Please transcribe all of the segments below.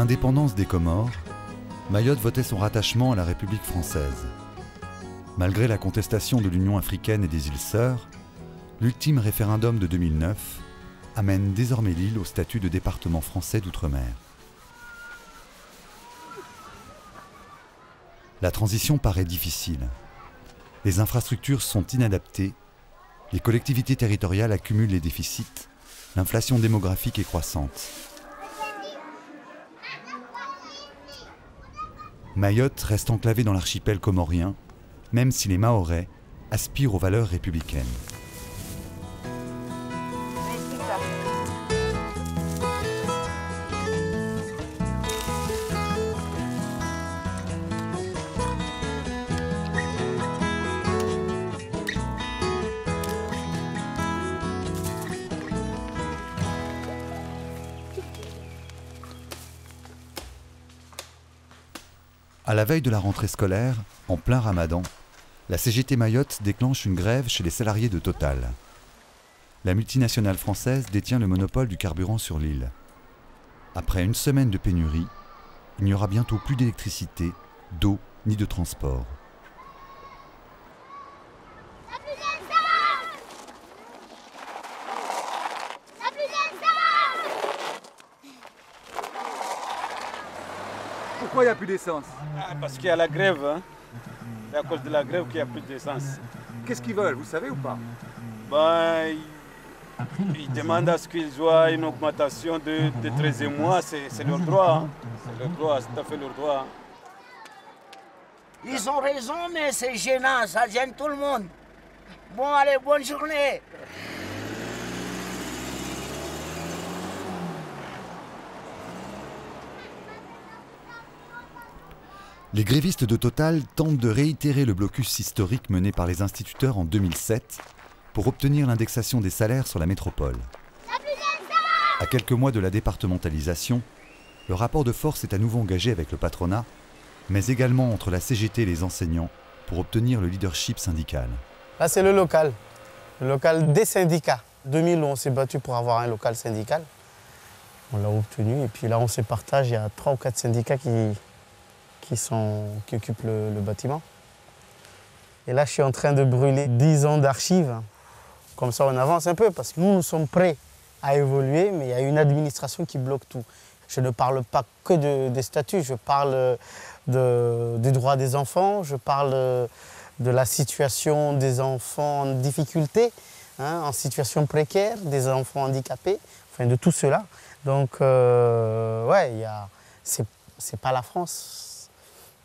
l'indépendance des Comores, Mayotte votait son rattachement à la République française. Malgré la contestation de l'Union africaine et des îles Sœurs, l'ultime référendum de 2009 amène désormais l'île au statut de département français d'outre-mer. La transition paraît difficile. Les infrastructures sont inadaptées, les collectivités territoriales accumulent les déficits, l'inflation démographique est croissante. Mayotte reste enclavée dans l'archipel comorien, même si les Mahorais aspirent aux valeurs républicaines. À la veille de la rentrée scolaire, en plein ramadan, la CGT Mayotte déclenche une grève chez les salariés de Total. La multinationale française détient le monopole du carburant sur l'île. Après une semaine de pénurie, il n'y aura bientôt plus d'électricité, d'eau ni de transport. Pourquoi il n'y a plus d'essence? Parce qu'il y a la grève. Hein. C'est à cause de la grève qu'il n'y a plus d'essence. Qu'est-ce qu'ils veulent, vous savez ou pas? Ils demandent à ce qu'ils aient une augmentation de 13e mois. C'est leur droit. Hein. C'est leur droit, c'est tout à fait leur droit. Ils ont raison, mais c'est gênant, ça gêne tout le monde. Bon, allez, bonne journée. Les grévistes de Total tentent de réitérer le blocus historique mené par les instituteurs en 2007 pour obtenir l'indexation des salaires sur la métropole. À quelques mois de la départementalisation, le rapport de force est à nouveau engagé avec le patronat, mais également entre la CGT et les enseignants pour obtenir le leadership syndical. Là, c'est le local des syndicats. En 2000, on s'est battu pour avoir un local syndical. On l'a obtenu et puis là, on se partage. Il y a 3 ou 4 syndicats qui occupent le bâtiment. Et là, je suis en train de brûler 10 ans d'archives. Comme ça, on avance un peu parce que nous sommes prêts à évoluer, mais il y a une administration qui bloque tout. Je ne parle pas que des statuts, je parle des droits des enfants, je parle de la situation des enfants en difficulté, hein, en situation précaire, des enfants handicapés, enfin de tout cela. Donc, ouais, c'est pas la France,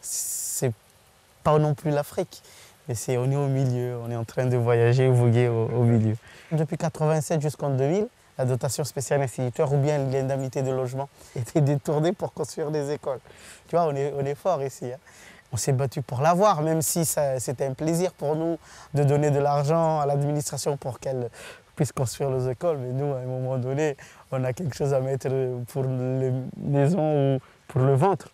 c'est pas non plus l'Afrique, mais on est au milieu, on est en train de voyager, voguer au milieu. Depuis 1987 jusqu'en 2000, la dotation spéciale instituteur ou bien l'indemnité de logement était détournée pour construire des écoles. Tu vois, on est fort ici. Hein. On s'est battu pour l'avoir, même si c'était un plaisir pour nous de donner de l'argent à l'administration pour qu'elle puisse construire les écoles. Mais nous, à un moment donné, on a quelque chose à mettre pour les maisons ou pour le ventre.